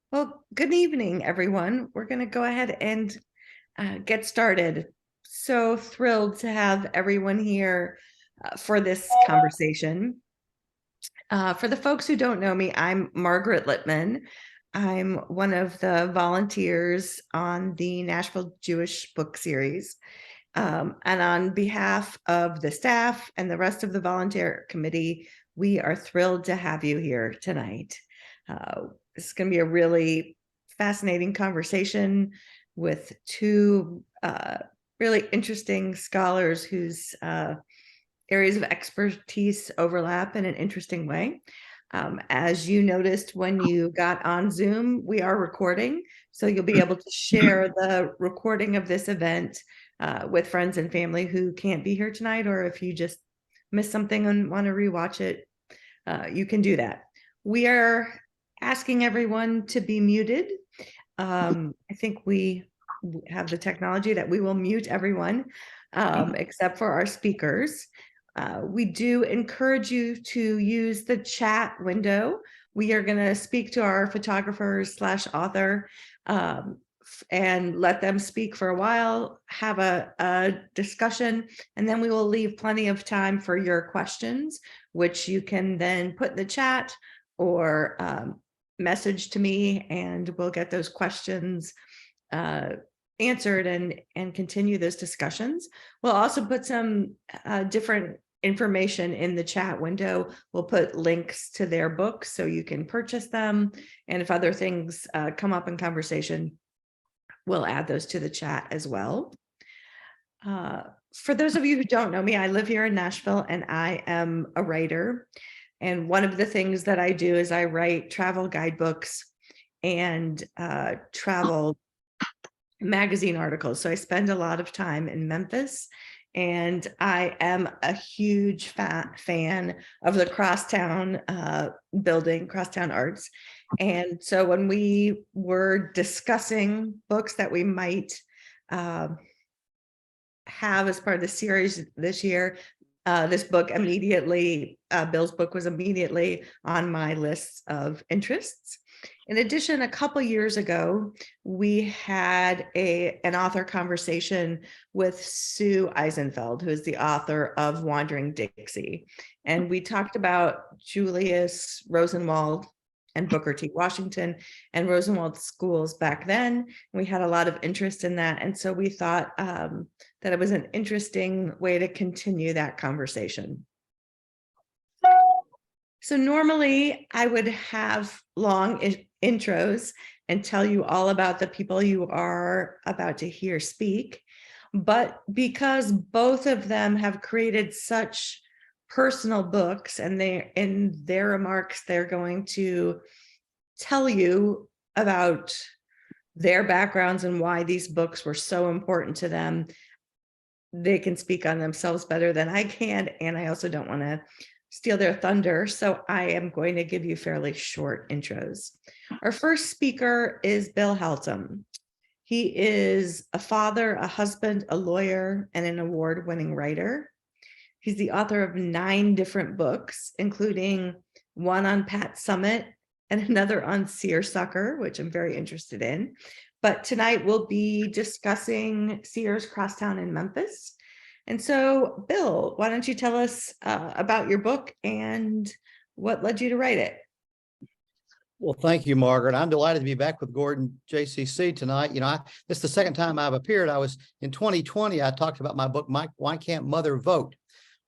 Well, good evening, everyone. We're going to go ahead and get started. So thrilled to have everyone here for this conversation. For the folks who don't know me, I'm Margaret Littman. I'm one of the volunteers on the Nashville Jewish Book Series. And on behalf of the staff and the rest of the volunteer committee, we are thrilled to have you here tonight. This is going to be a really fascinating conversation with two really interesting scholars whose areas of expertise overlap in an interesting way. As you noticed when you got on Zoom, we are recording, so you'll be able to share the recording of this event with friends and family who can't be here tonight, or if you just missed something and want to rewatch it, you can do that. We are asking everyone to be muted. I think we have the technology that we will mute everyone except for our speakers. We do encourage you to use the chat window. We are going to speak to our photographers / author and let them speak for a while, have a discussion, and then we will leave plenty of time for your questions, which you can then put in the chat or message to me, and we'll get those questions answered and continue those discussions. We'll also put some different information in the chat window. We'll put links to their books so you can purchase them. And if other things come up in conversation, we'll add those to the chat as well. For those of you who don't know me, I live here in Nashville and I am a writer. And one of the things that I do is I write travel guidebooks and travel magazine articles. So I spend a lot of time in Memphis, and I am a huge fan of the Crosstown building, Crosstown Arts. And so when we were discussing books that we might have as part of the series this year, this book immediately, Bill's book was immediately on my list of interests. In addition, a couple years ago, we had an author conversation with Sue Eisenfeld, who is the author of Wandering Dixie. And we talked about Julius, Rosenwald, and Booker T. Washington and Rosenwald schools back then. We had a lot of interest in that. And so we thought that it was an interesting way to continue that conversation. So normally I would have long intros and tell you all about the people you are about to hear speak. But because both of them have created such personal books, and in their remarks, they're going to tell you about their backgrounds and why these books were so important to them. They can speak on themselves better than I can, and I also don't want to steal their thunder, so I am going to give you fairly short intros. Our first speaker is Bill Haltom. He is a father, a husband, a lawyer, and an award-winning writer. He's the author of 9 different books, including one on Pat Summitt and another on seersucker, which I'm very interested in. But tonight we'll be discussing Sears, Crosstown, and Memphis. And so, Bill, why don't you tell us about your book and what led you to write it? Well, thank you, Margaret. I'm delighted to be back with Gordon JCC tonight. You know, this is the second time I've appeared. I was in 2020. I talked about my book, Why Can't Mother Vote?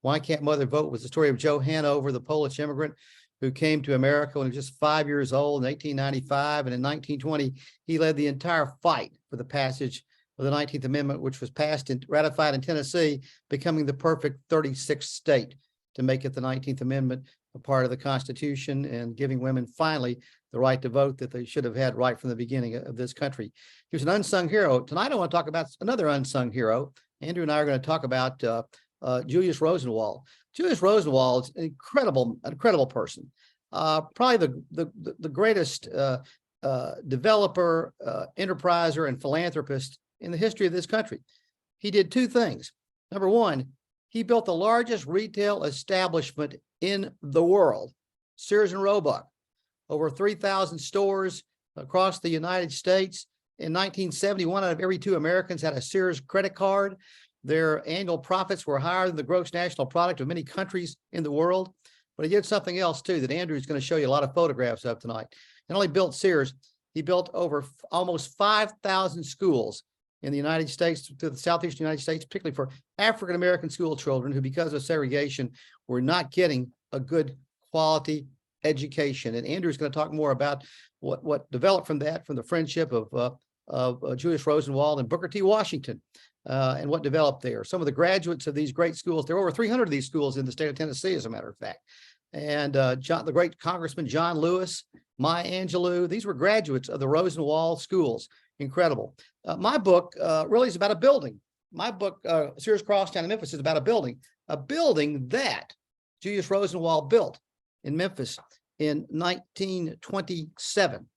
Why Can't Mother Vote was the story of Joe Hanover, the Polish immigrant who came to America when he was just 5 years old in 1895. And in 1920, he led the entire fight for the passage of the 19th Amendment, which was passed and ratified in Tennessee, becoming the perfect 36th state to make it the 19th Amendment a part of the Constitution and giving women finally the right to vote that they should have had right from the beginning of this country. He was an unsung hero. Tonight, I want to talk about another unsung hero. Andrew and I are going to talk about Julius Rosenwald. Julius Rosenwald is an incredible person. Probably the greatest developer, enterpriser, and philanthropist in the history of this country. He did 2 things. Number one, he built the largest retail establishment in the world, Sears and Roebuck, over 3,000 stores, across the United States. In 1971, out of every 2 Americans had a Sears credit card. Their annual profits were higher than the gross national product of many countries in the world. But he did something else too that Andrew is going to show you a lot of photographs of tonight. Not only built Sears, he built over almost 5,000 schools in the United States, to the southeastern United States, particularly for African-American school children who, because of segregation, were not getting a good quality education. And Andrew's going to talk more about what developed from that, from the friendship of Julius Rosenwald and Booker T. Washington, and what developed there. Some of the graduates of these great schools, there are over 300 of these schools in the state of Tennessee, as a matter of fact. And the great Congressman John Lewis, Maya Angelou, these were graduates of the Rosenwald schools. Incredible. My book really is about a building. My book, Sears, Crosstown, and Memphis, is about a building that Julius Rosenwald built in Memphis in 1927.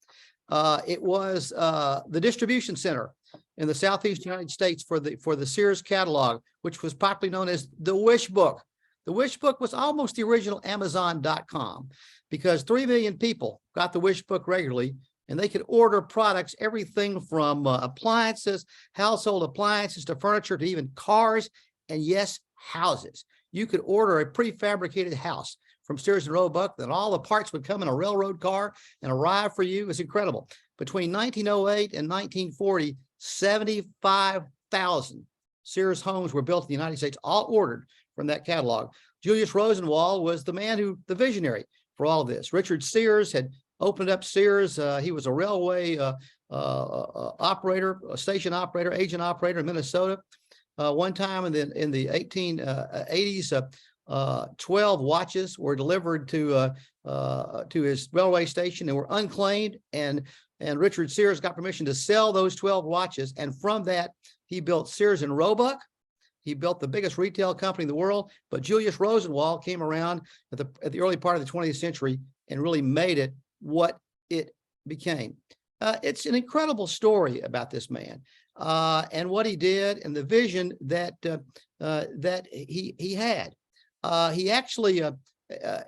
It was the distribution center in the southeast United States for the Sears catalog, which was popularly known as the Wish Book. The Wish Book was almost the original Amazon.com, because 3 million people got the Wish Book regularly, and they could order products, everything from appliances, household appliances, to furniture, to even cars, and yes, houses. You could order a prefabricated house from Sears and Roebuck, then all the parts would come in a railroad car and arrive for you. It's incredible. Between 1908 and 1940, 75,000 Sears homes were built in the United States, all ordered from that catalog. Julius Rosenwald was the man the visionary for all of this. Richard Sears had opened up Sears. He was a railway operator, a station operator, agent operator in Minnesota. One time in the 1880s, 12 watches were delivered to his railway station and were unclaimed, and Richard Sears got permission to sell those 12 watches, and from that he built Sears and Roebuck. He built the biggest retail company in the world. But Julius Rosenwald came around at the early part of the 20th century and really made it what it became. It's an incredible story about this man and what he did, and the vision that he had. He actually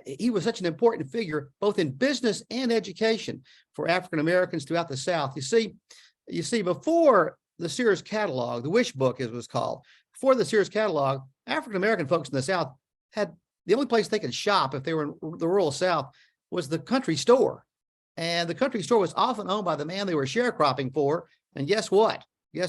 he was such an important figure both in business and education for African Americans throughout the South. You see, before the Sears catalog, the Wish Book, as it was called, before the Sears catalog, African American folks in the South had the only place they could shop if they were in the rural South was the country store, and the country store was often owned by the man they were sharecropping for. And guess what? He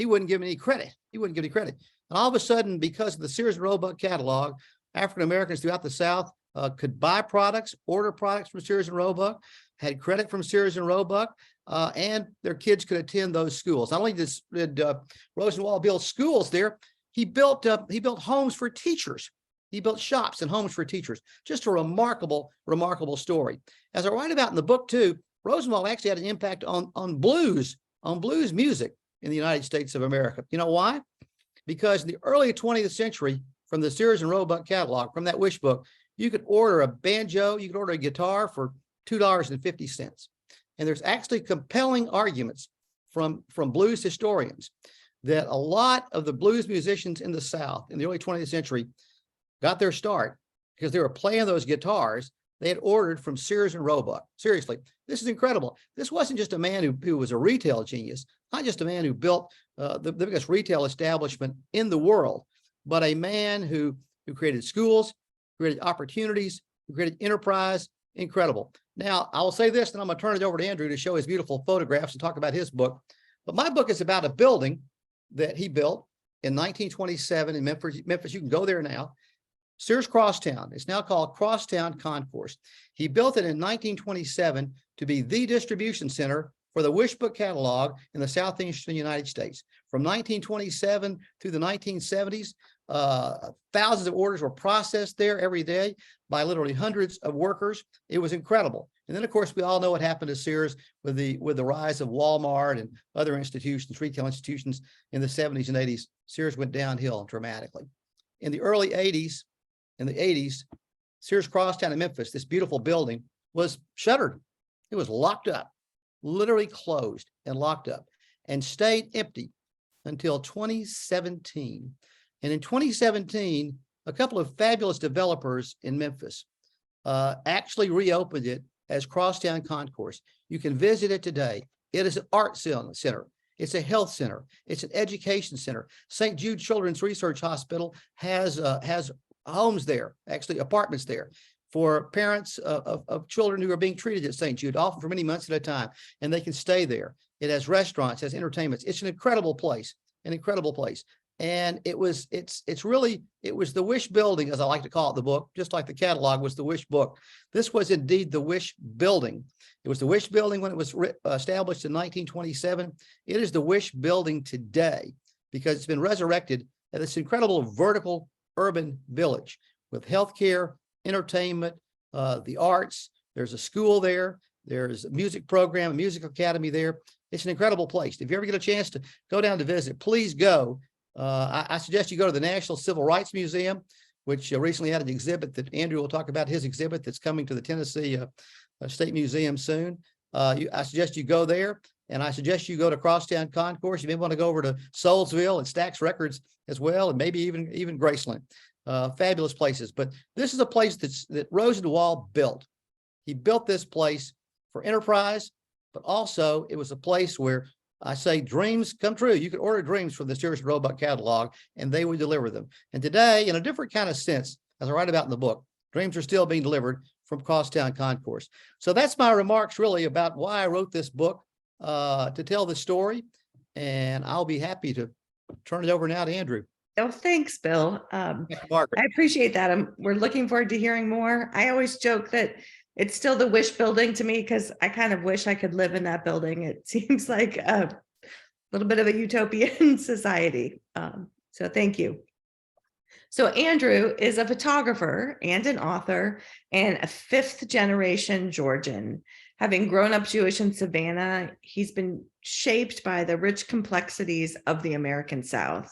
wouldn't give any credit. And all of a sudden, because of the Sears and Roebuck catalog, African Americans throughout the South could buy products, order products from Sears and Roebuck, had credit from Sears and Roebuck, and their kids could attend those schools. Not only did Rosenwald build schools there, he built homes for teachers. He built shops and homes for teachers. Just a remarkable story. As I write about in the book too, Rosenwald actually had an impact on blues music in the United States of America. You know why? Because in the early 20th century, from the Sears and Roebuck catalog, from that Wish Book, you could order a banjo, you could order a guitar for $2.50. And there's actually compelling arguments from blues historians that a lot of the blues musicians in the South in the early 20th century got their start because they were playing those guitars they had ordered from Sears and Roebuck. Seriously, this is incredible. This wasn't just a man who was a retail genius, not just a man who built the biggest retail establishment in the world, but a man who created schools, created opportunities, who created enterprise. Incredible. Now, I will say this, and I'm going to turn it over to Andrew to show his beautiful photographs and talk about his book. But my book is about a building that he built in 1927 in Memphis. You can go there now. Sears Crosstown. It's now called Crosstown Concourse. He built it in 1927 to be the distribution center for the Wish Book catalog in the southeastern United States. From 1927 through the 1970s, thousands of orders were processed there every day by literally hundreds of workers. It was incredible. And then, of course, we all know what happened to Sears with the rise of Walmart and other institutions, retail institutions in the 70s and 80s. Sears went downhill dramatically. In the early 80s, Sears Crosstown in Memphis, this beautiful building, was shuttered. It was locked up, literally closed and locked up, and stayed empty until 2017. And in 2017, a couple of fabulous developers in Memphis actually reopened it as Crosstown Concourse. You can visit it today. It is an art center. It's a health center. It's an education center. St. Jude Children's Research Hospital has homes there, actually apartments there, for parents of children who are being treated at St. Jude, often for many months at a time, and they can stay there. It has restaurants, has entertainments. It's an incredible place, an incredible place. And it was the Wish building, as I like to call it, the book, just like the catalog was the Wish book. This was indeed the Wish building. It was the Wish building when it was established in 1927. It is the Wish building today because it's been resurrected at this incredible vertical urban village with healthcare, entertainment, the arts. There's a school there. There's a music program, a music academy there. It's an incredible place. If you ever get a chance to go down to visit, please go. I suggest you go to the National Civil Rights Museum, which recently had an exhibit that Andrew will talk about, his exhibit that's coming to the Tennessee State Museum soon. I suggest you go there, and I suggest you go to Crosstown Concourse. You may want to go over to Soulsville and Stax Records as well, and maybe even Graceland. Fabulous places. But this is a place that Rosenwald built. He built this place for enterprise, but also it was a place where I say dreams come true. You could order dreams from the Sears and Roebuck catalog, and they would deliver them. And today, in a different kind of sense, as I write about in the book, dreams are still being delivered from Crosstown Concourse. So that's my remarks really about why I wrote this book, to tell the story. And I'll be happy to turn it over now to Andrew. Oh, thanks, Bill. Margaret. I appreciate that. We're looking forward to hearing more. I always joke that it's still the Wish building to me because I kind of wish I could live in that building. It seems like a little bit of a utopian society. So thank you. So Andrew is a photographer and an author and a fifth generation Georgian. Having grown up Jewish in Savannah, he's been shaped by the rich complexities of the American South.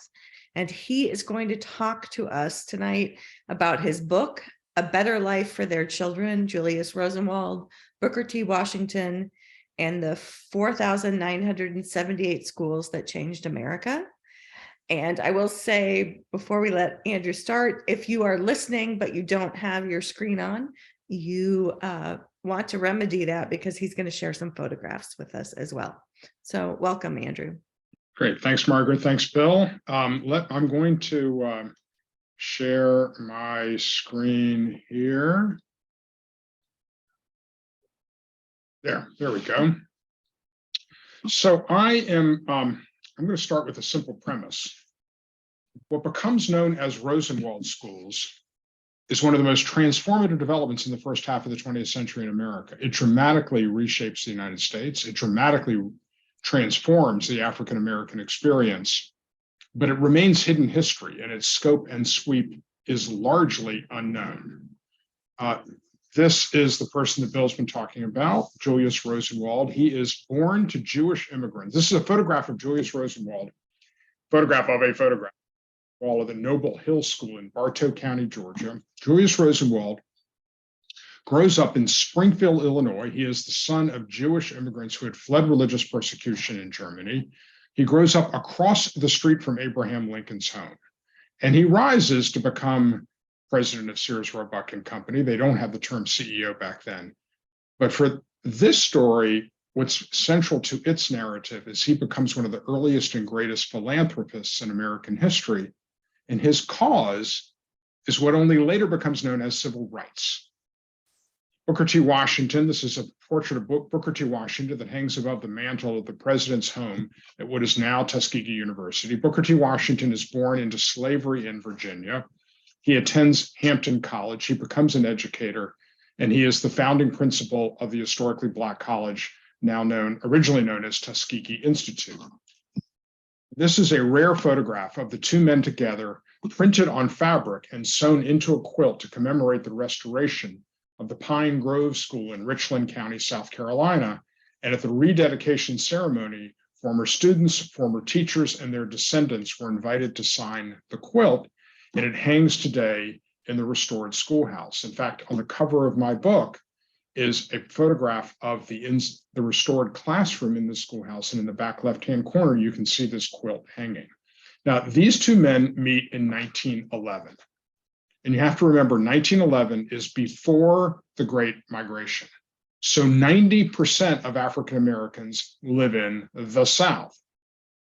And he is going to talk to us tonight about his book, A Better Life for Their Children, Julius Rosenwald, Booker T. Washington, and the 4,978 schools that changed America. And I will say, before we let Andrew start, if you are listening, but you don't have your screen on, you want to remedy that because he's going to share some photographs with us as well. So welcome, Andrew. Great. Thanks, Margaret. Thanks, Bill. I'm going to share my screen here. There we go. So I'm going to start with a simple premise. What becomes known as Rosenwald schools is one of the most transformative developments in the first half of the 20th century in America. It dramatically reshapes the United States. It dramatically transforms the African-American experience, but it remains hidden history, and its scope and sweep is largely unknown. This is the person that Bill's been talking about, Julius Rosenwald. He is born to Jewish immigrants. This is a photograph of Julius Rosenwald, photograph of a photograph wall of the Noble Hill School in Bartow County, Georgia. Julius Rosenwald grows up in Springfield, Illinois. He is the son of Jewish immigrants who had fled religious persecution in Germany. He grows up across the street from Abraham Lincoln's home, and he rises to become president of Sears, Roebuck and Company. They don't have the term CEO back then. But for this story, what's central to its narrative is he becomes one of the earliest and greatest philanthropists in American history. And his cause is what only later becomes known as civil rights. Booker T. Washington, this is a portrait of Booker T. Washington that hangs above the mantle of the president's home at what is now Tuskegee University. Booker T. Washington is born into slavery in Virginia. He attends Hampton College. He becomes an educator, and he is the founding principal of the historically Black college, originally known as Tuskegee Institute. This is a rare photograph of the two men together, printed on fabric and sewn into a quilt to commemorate the restoration of the Pine Grove School in Richland County, South Carolina. And at the rededication ceremony, former students, former teachers, and their descendants were invited to sign the quilt, and it hangs today in the restored schoolhouse. In fact, on the cover of my book is a photograph of the restored classroom in the schoolhouse, and in the back left-hand corner, you can see this quilt hanging. Now, these two men meet in 1911. And you have to remember, 1911 is before the Great Migration. So 90% of African Americans live in the South.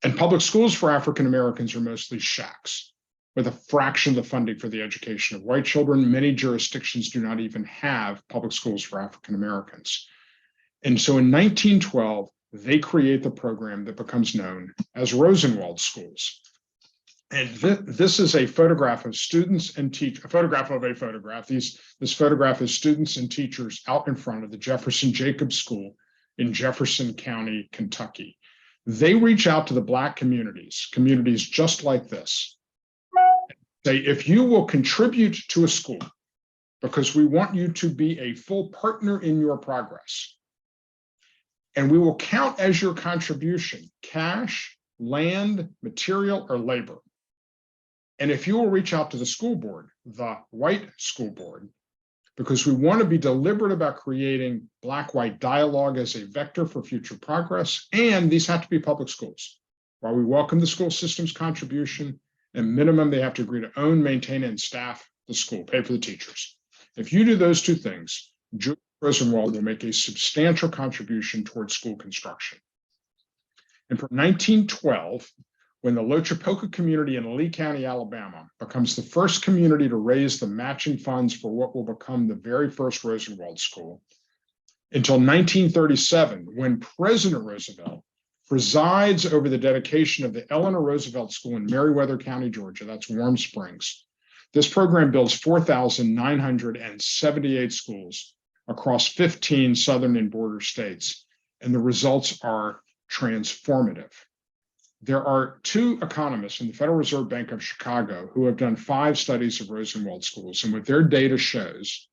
And public schools for African Americans are mostly shacks, with a fraction of the funding for the education of white children. Many jurisdictions do not even have public schools for African Americans. And so in 1912, they create the program that becomes known as Rosenwald schools. And this is a photograph of students and teachers, a photograph of a photograph. This photograph is students and teachers out in front of the Jefferson Jacobs School in Jefferson County, Kentucky. They reach out to the Black communities just like this. Say, if you will contribute to a school, because we want you to be a full partner in your progress, and we will count as your contribution cash, land, material, or labor. And if you will reach out to the school board, the white school board, because we want to be deliberate about creating Black-white dialogue as a vector for future progress, and these have to be public schools. While we welcome the school system's contribution, at minimum, they have to agree to own, maintain, and staff the school, pay for the teachers. If you do those two things, Julius Rosenwald will make a substantial contribution towards school construction. And from 1912, when the Lochapoka community in Lee County, Alabama, becomes the first community to raise the matching funds for what will become the very first Rosenwald School, until 1937, when President Roosevelt presides over the dedication of the Eleanor Roosevelt School in Meriwether County, Georgia, that's Warm Springs. This program builds 4,978 schools across 15 southern and border states, and the results are transformative. There are two economists in the Federal Reserve Bank of Chicago who have done 5 studies of Rosenwald schools, and what their data shows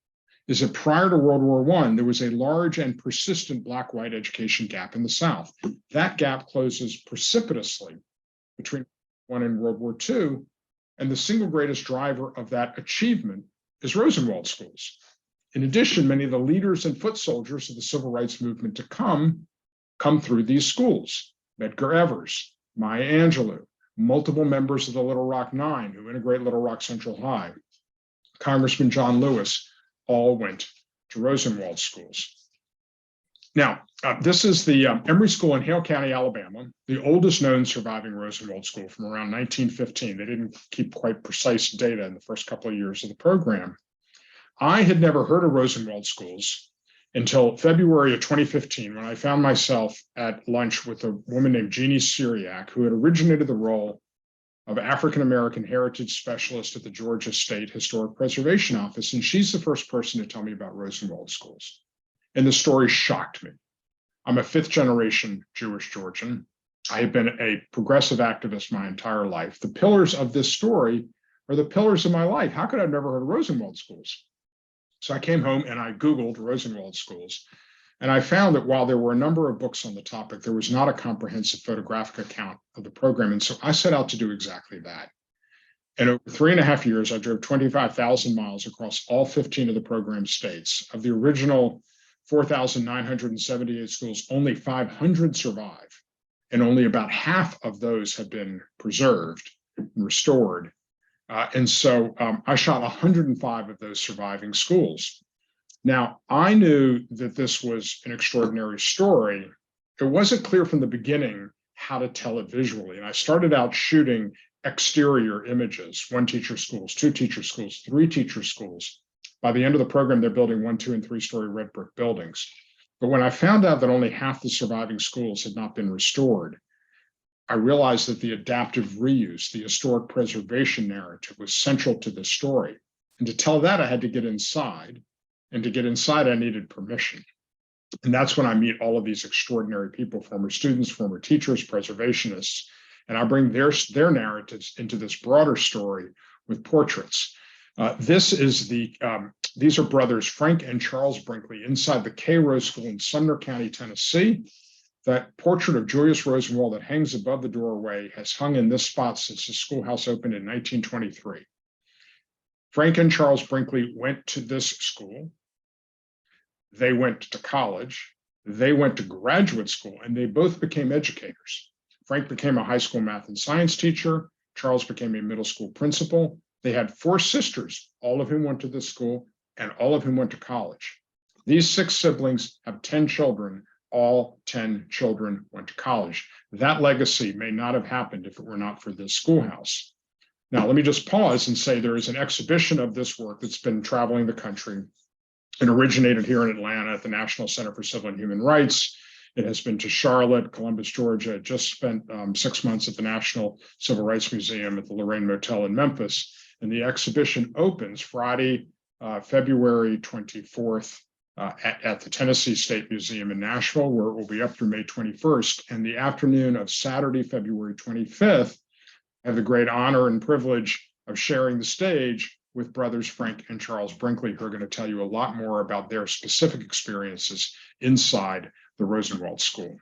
is that prior to World War I, there was a large and persistent Black-white education gap in the South. That gap closes precipitously between World War I and World War II, and the single greatest driver of that achievement is Rosenwald schools. In addition, many of the leaders and foot soldiers of the civil rights movement to come through these schools. Medgar Evers, Maya Angelou, multiple members of the Little Rock Nine who integrate Little Rock Central High, Congressman John Lewis, all went to Rosenwald schools. Now, this is the Emory School in Hale County, Alabama, the oldest known surviving Rosenwald school from around 1915. They didn't keep quite precise data in the first couple of years of the program. I had never heard of Rosenwald schools until February of 2015, when I found myself at lunch with a woman named Jeannie Syriac, who had originated the role of African-American Heritage Specialist at the Georgia State Historic Preservation Office. And she's the first person to tell me about Rosenwald schools. And the story shocked me. I'm a 5th-generation Jewish Georgian. I have been a progressive activist my entire life. The pillars of this story are the pillars of my life. How could I have never heard of Rosenwald schools? So I came home and I Googled Rosenwald schools. And I found that while there were a number of books on the topic, there was not a comprehensive photographic account of the program. And so I set out to do exactly that. And over 3.5 years, I drove 25,000 miles across all 15 of the program states. Of the original 4,978 schools, only 500 survive. And only about half of those have been preserved and restored. And so I shot 105 of those surviving schools. Now, I knew that this was an extraordinary story. It wasn't clear from the beginning how to tell it visually. And I started out shooting exterior images, 1 teacher schools, 2 teacher schools, 3 teacher schools. By the end of the program, they're building 1, 2, and 3-story red brick buildings. But when I found out that only half the surviving schools had not been restored, I realized that the adaptive reuse, the historic preservation narrative was central to the story. And to tell that, I had to get inside. And to get inside, I needed permission. And that's when I meet all of these extraordinary people, former students, former teachers, preservationists, and I bring their narratives into this broader story with portraits. These are brothers Frank and Charles Brinkley inside the K. Rose School in Sumner County, Tennessee. That portrait of Julius Rosenwald that hangs above the doorway has hung in this spot since the schoolhouse opened in 1923. Frank and Charles Brinkley went to this school. They went to college. They went to graduate school, and they both became educators. Frank became a high school math and science teacher. Charles became a middle school principal. They had 4 sisters, all of whom went to this school and all of whom went to college. These 6 siblings have 10 children. All 10 children went to college. That legacy may not have happened if it were not for this schoolhouse. Now, let me just pause and say there is an exhibition of this work that's been traveling the country. It originated here in Atlanta at the National Center for Civil and Human Rights. It has been to Charlotte, Columbus, Georgia. It just spent 6 months at the National Civil Rights Museum at the Lorraine Motel in Memphis. And the exhibition opens Friday, February 24th at the Tennessee State Museum in Nashville, where it will be up through May 21st. And the afternoon of Saturday, February 25th, I have the great honor and privilege of sharing the stage with brothers Frank and Charles Brinkley, who are going to tell you a lot more about their specific experiences inside the Rosenwald School.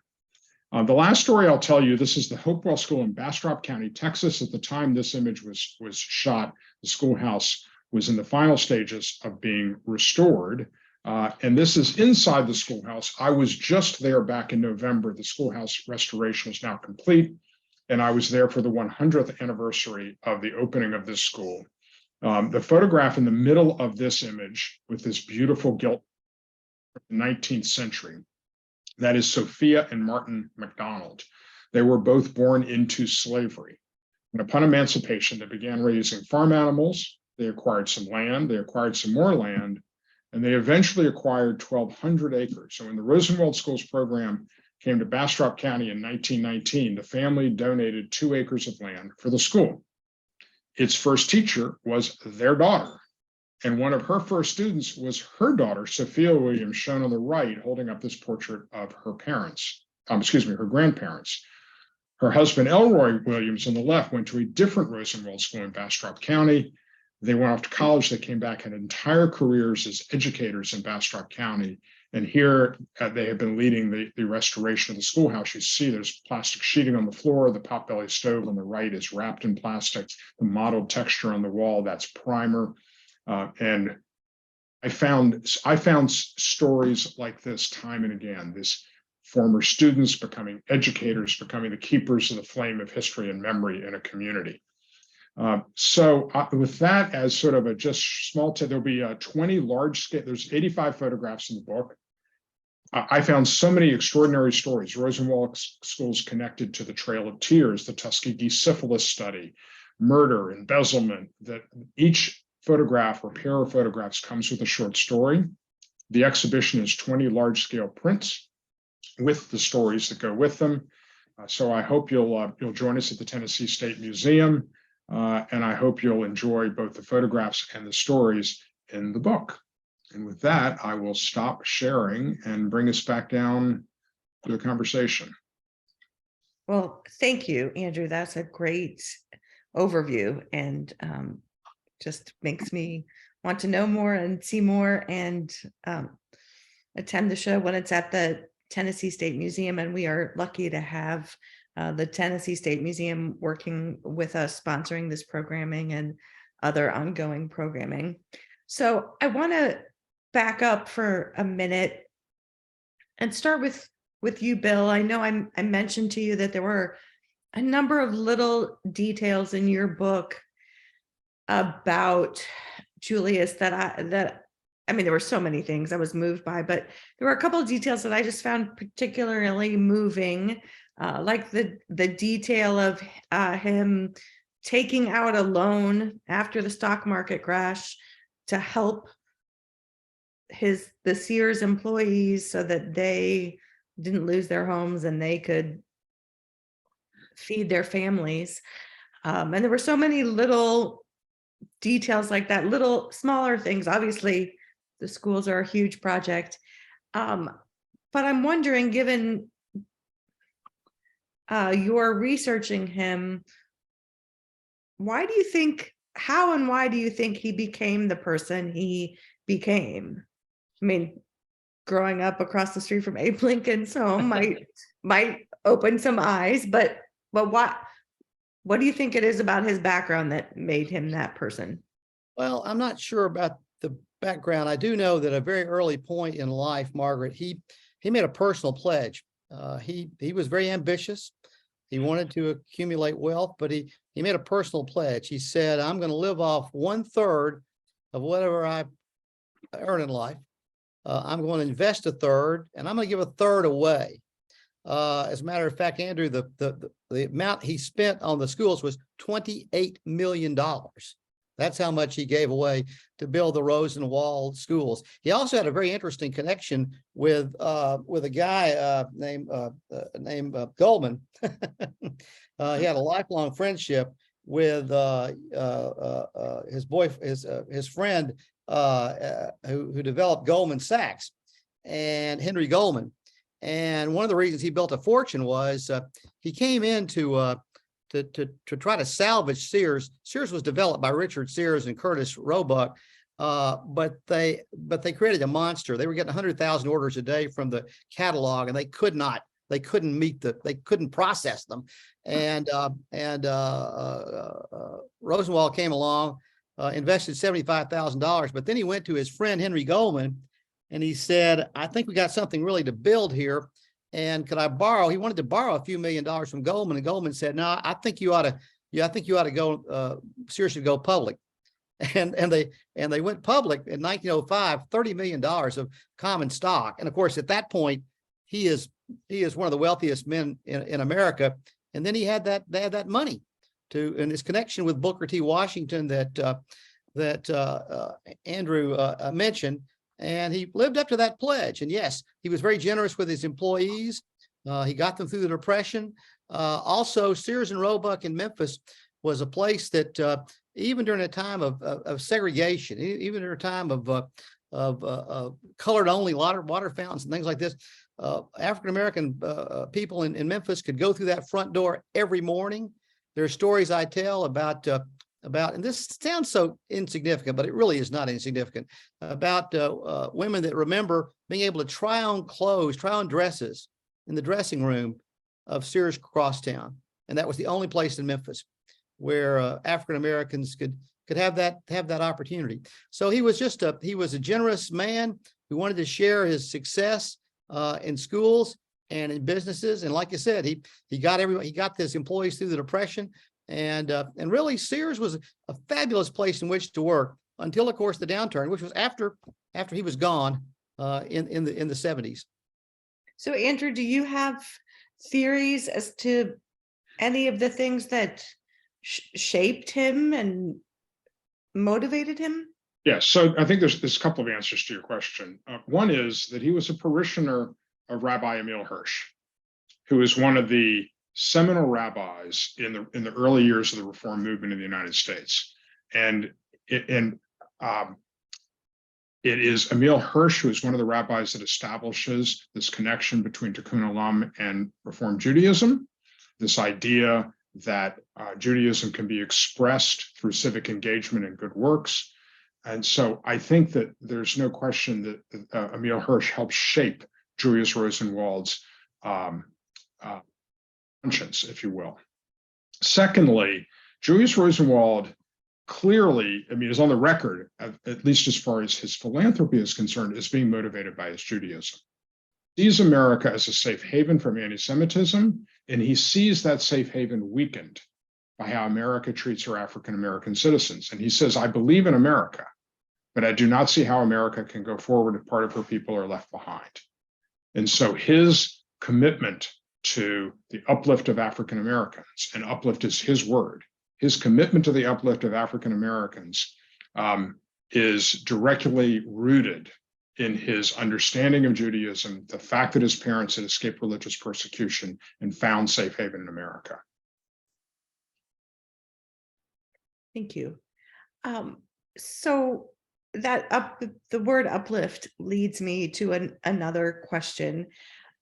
The last story I'll tell you, this is the Hopewell School in Bastrop County, Texas. At the time this image was shot, the schoolhouse was in the final stages of being restored. And this is inside the schoolhouse. I was just there back in November. The schoolhouse restoration is now complete. And I was there for the 100th anniversary of the opening of this school. The photograph in the middle of this image with this beautiful gilt from the 19th century, that is Sophia and Martin McDonald. They were both born into slavery. And upon emancipation, they began raising farm animals. They acquired some land. They acquired some more land. And they eventually acquired 1,200 acres. So when the Rosenwald Schools program came to Bastrop County in 1919, the family donated 2 acres of land for the school. Its first teacher was their daughter. And one of her first students was her daughter, Sophia Williams, shown on the right, holding up this portrait of her parents, her grandparents. Her husband, Elroy Williams, on the left, went to a different Rosenwald school in Bastrop County. They went off to college. They came back, had entire careers as educators in Bastrop County. And here they have been leading the restoration of the schoolhouse. You see there's plastic sheeting on the floor. The potbelly stove on the right is wrapped in plastic. The mottled texture on the wall, that's primer. And I found stories like this time and again, this former students becoming educators, becoming the keepers of the flame of history and memory in a community. With that as sort of a just small tip, there'll be 20 large scale, there's 85 photographs in the book. I found so many extraordinary stories. Rosenwald schools connected to the Trail of Tears, the Tuskegee syphilis study, murder, embezzlement, that each photograph or pair of photographs comes with a short story. The exhibition is 20 large scale prints with the stories that go with them. So I hope you'll join us at the Tennessee State Museum. And I hope you'll enjoy both the photographs and the stories in the book. And with that, I will stop sharing and bring us back down to the conversation. Well, thank you, Andrew. That's a great overview and just makes me want to know more and see more and attend the show when it's at the Tennessee State Museum. And we are lucky to have the Tennessee State Museum working with us, sponsoring this programming and other ongoing programming. So I want to back up for a minute and start with you, Bill. I know I mentioned to you that there were a number of little details in your book about Julius that I mean, there were so many things I was moved by, but there were a couple of details that I just found particularly moving. Like the detail of him taking out a loan after the stock market crash to help the Sears employees so that they didn't lose their homes and they could feed their families. And there were so many little details like that, little smaller things. Obviously, the schools are a huge project. But I'm wondering, given you're researching him, how and why do you think he became the person he became? I mean, growing up across the street from Abe Lincoln's home might open some eyes, but what do you think it is about his background that made him that person? Well, I'm not sure about the background. I do know that at a very early point in life, Margaret, he made a personal pledge. He was very ambitious. He wanted to accumulate wealth, but he made a personal pledge. He said, I'm going to live off 1/3 of whatever I earn in life. I'm going to invest a third, and I'm going to give a third away. As a matter of fact, Andrew, the amount he spent on the schools was $28 million. That's how much he gave away to build the Rosenwald schools. He also had a very interesting connection with a guy named Goldman. He had a lifelong friendship with his friend who developed Goldman Sachs, and Henry Goldman. And one of the reasons he built a fortune was he came in to try to salvage Sears. Sears was developed by Richard Sears and Curtis Roebuck, but they created a monster. They were getting 100,000 orders a day from the catalog, and they couldn't process them. And Rosenwald came along, invested $75,000, but then he went to his friend Henry Goldman, and he said, I think we got something really to build here. And could I borrow? He wanted to borrow a few $1,000,000 from Goldman, and Goldman said, no, I think you ought to go, Sears should go public. And they went public in 1905, $30 million of common stock. And of course, at that point, he is one of the wealthiest men in America. And then they had that money and his connection with Booker T. Washington that Andrew mentioned. And he lived up to that pledge. And yes, he was very generous with his employees. He got them through the Depression. Also, Sears and Roebuck in Memphis was a place that even during a time of segregation, even during a time of colored only water fountains and things like this, African-American people in Memphis could go through that front door every morning. There are stories I tell about, and this sounds so insignificant, but it really is not insignificant, about women that remember being able to try on clothes, try on dresses in the dressing room of Sears Crosstown. And that was the only place in Memphis where African-Americans could have that opportunity. So he was a generous man who wanted to share his success in schools and in businesses. And like I said, he got his employees through the Depression. And really, Sears was a fabulous place in which to work until, of course, the downturn, which was after he was gone in the 70s. So, Andrew, do you have theories as to any of the things that shaped him and motivated him? Yes, so I think there's a couple of answers to your question. One is that he was a parishioner of Rabbi Emil Hirsch, who is one of the seminal rabbis in the early years of the Reform movement in the United States. And it is Emil Hirsch who is one of the rabbis that establishes this connection between Tikkun Olam and Reform Judaism, this idea that Judaism can be expressed through civic engagement and good works. And so I think that there's no question that Emil Hirsch helped shape Julius Rosenwald's conscience, if you will. Secondly, Julius Rosenwald clearly, is on the record, at least as far as his philanthropy is concerned, is being motivated by his Judaism. He sees America as a safe haven from anti-Semitism, and he sees that safe haven weakened by how America treats her African-American citizens. And he says, I believe in America, but I do not see how America can go forward if part of her people are left behind. And so his commitment to the uplift of African Americans, and uplift is his word, his commitment to the uplift of African Americans is directly rooted in his understanding of Judaism, the fact that his parents had escaped religious persecution and found safe haven in America. Thank you. So that the word uplift leads me to another question.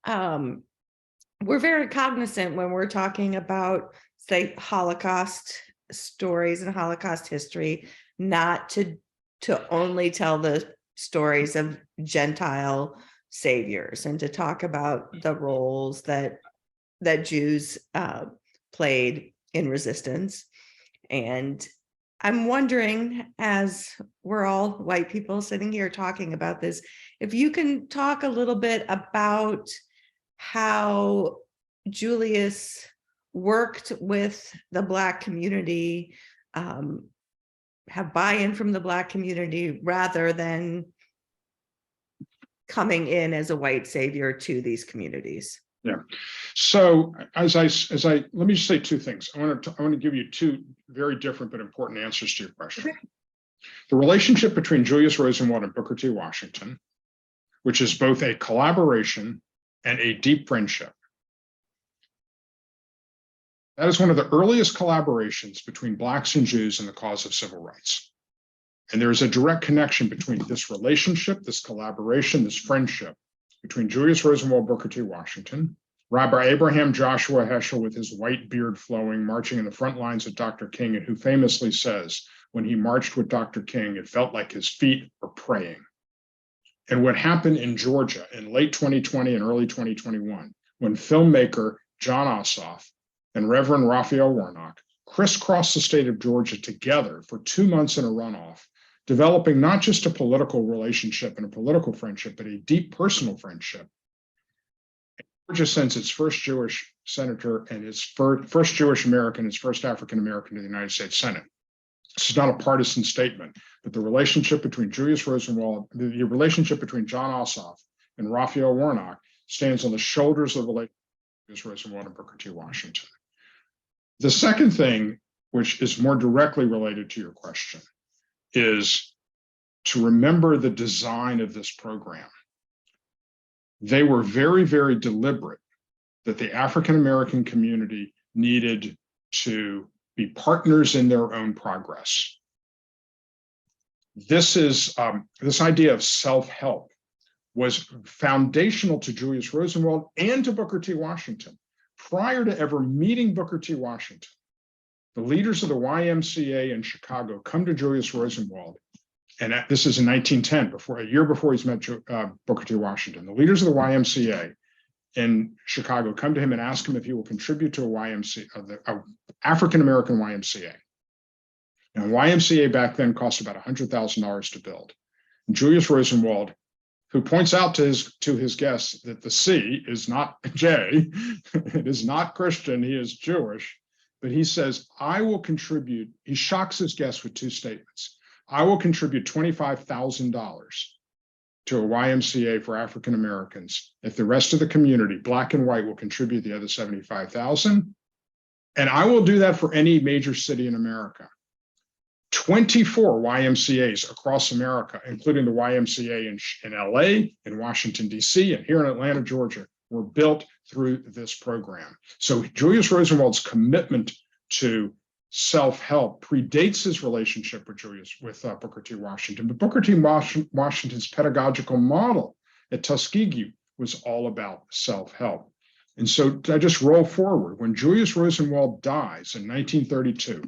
We're very cognizant when we're talking about, say, Holocaust stories and Holocaust history, not to only tell the stories of Gentile saviors, and to talk about the roles that Jews played in resistance. And I'm wondering, as we're all white people sitting here talking about this, if you can talk a little bit about how Julius worked with the Black community, have buy-in from the Black community, rather than coming in as a white savior to these communities. Yeah. So let me just say two things. I want to give you two very different but important answers to your question. Okay. The relationship between Julius Rosenwald and Booker T. Washington, which is both a collaboration and a deep friendship. That is one of the earliest collaborations between Blacks and Jews in the cause of civil rights. And there is a direct connection between this relationship, this collaboration, this friendship between Julius Rosenwald, Booker T. Washington, Rabbi Abraham Joshua Heschel with his white beard flowing, marching in the front lines of Dr. King, and who famously says, when he marched with Dr. King, it felt like his feet were praying. And what happened in Georgia in late 2020 and early 2021, when filmmaker John Ossoff and Reverend Raphael Warnock crisscrossed the state of Georgia together for 2 months in a runoff, developing not just a political relationship and a political friendship, but a deep personal friendship. Georgia sends its first Jewish senator and its first Jewish American, its first African American to the United States Senate. This is not a partisan statement, but the relationship between Julius Rosenwald, the relationship between John Ossoff and Raphael Warnock stands on the shoulders of the late Julius Rosenwald and Booker T. Washington. The second thing, which is more directly related to your question, is to remember the design of this program. They were very, very deliberate that the African American community needed to be partners in their own progress. This idea of self-help was foundational to Julius Rosenwald and to Booker T. Washington. Prior to ever meeting Booker T. Washington, the leaders of the YMCA in Chicago come to Julius Rosenwald, and this is in 1910, a year before he's met Booker T. Washington. The leaders of the YMCA in Chicago come to him and ask him if he will contribute to a African-American YMCA. And YMCA back then cost about $100,000 to build. And Julius Rosenwald, who points out to his guests that the C is not J, it is not Christian, he is Jewish, but he says, I will contribute, he shocks his guests with two statements. I will contribute $25,000 to a YMCA for African Americans if the rest of the community, Black and white, will contribute the other $75,000. And I will do that for any major city in America. 24 YMCAs across America, including the YMCA in LA, in Washington, DC, and here in Atlanta, Georgia, were built through this program. So Julius Rosenwald's commitment to self-help predates his relationship with Booker T. Washington. But Booker T. Washington's pedagogical model at Tuskegee was all about self-help. And so I just roll forward. When Julius Rosenwald dies in 1932,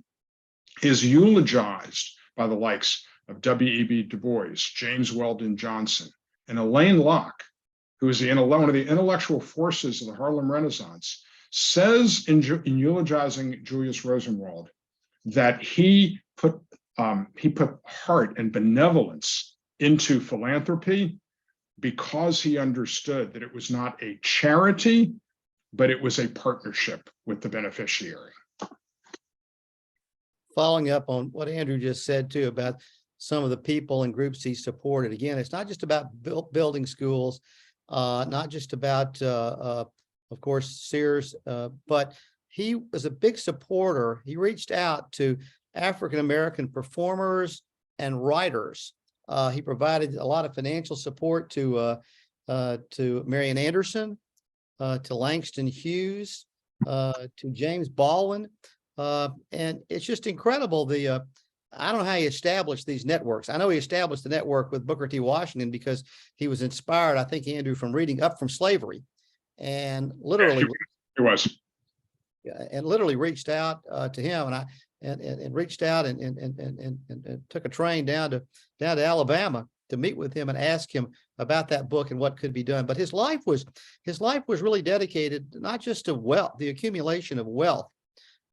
he is eulogized by the likes of W.E.B. Du Bois, James Weldon Johnson, and Elaine Locke, who is one of the intellectual forces of the Harlem Renaissance, says in eulogizing Julius Rosenwald that he put heart and benevolence into philanthropy because he understood that it was not a charity, but it was a partnership with the beneficiary. Following up on what Andrew just said too about some of the people and groups he supported. Again, it's not just about building schools, not just about, of course, Sears, but he was a big supporter. He reached out to African-American performers and writers. He provided a lot of financial support to Marian Anderson, to Langston Hughes, to James Baldwin. And it's just incredible. I don't know how he established these networks. I know he established the network with Booker T. Washington because he was inspired, I think, Andrew, from reading Up from Slavery, and literally literally reached out to him, and reached out and took a train down to Alabama to meet with him and ask him about that book and what could be done. But his life was really dedicated not just to wealth, the accumulation of wealth,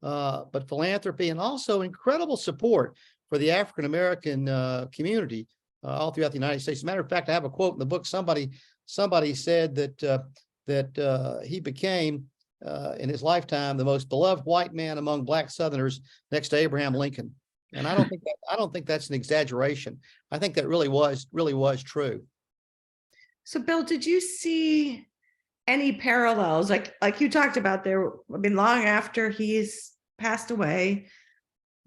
but philanthropy, and also incredible support for the African-American community all throughout the United States. As a matter of fact, I have a quote in the book. Somebody said that he became in his lifetime the most beloved white man among Black Southerners, next to Abraham Lincoln. And I don't think that's an exaggeration. I think that really was true. So Bill, did you see any parallels like you talked about there? I mean, long after he's passed away,